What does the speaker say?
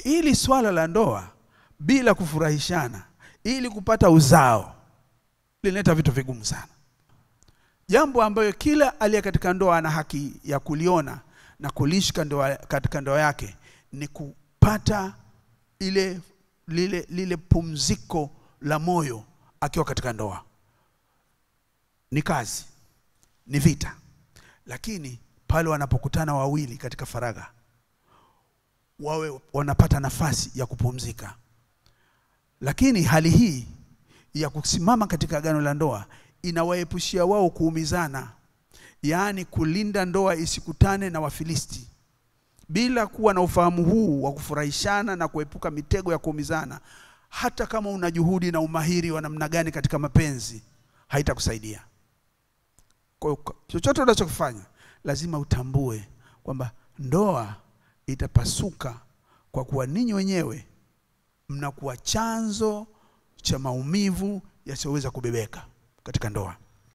Ili swala la ndoa bila kufurahishana, ili kupata uzao, linaleta vitu vigumu sana. Jambo ambayo kila aliye katika ndoa ana haki ya kuliona na kulishi katika ndoa yake ni kupata lile pumziko la moyo akiwa katika ndoa. Ni kazi, ni vita, lakini pale wanapokutana wawili katika faragha, wawe wanapata nafasi ya kupumzika. Lakini hali hii ya kusimama katika agano la ndoa inawaepushia wao kuumizana, yaani kulinda ndoa isikutane na Wafilisti. Bila kuwa na ufahamu huu wa kufurahishana na kuepuka mitego ya kuumizana, hata kama una juhudi na umahiri wa namna gani katika mapenzi, haitakusaidia. Kwa hiyo chochote unachokifanya lazima utambue kwamba ndoa itapasuka kwa kuwa ninyi wenyewe mnakuwa chanzo cha maumivu yasiyoweza kubebeka katika ndoa.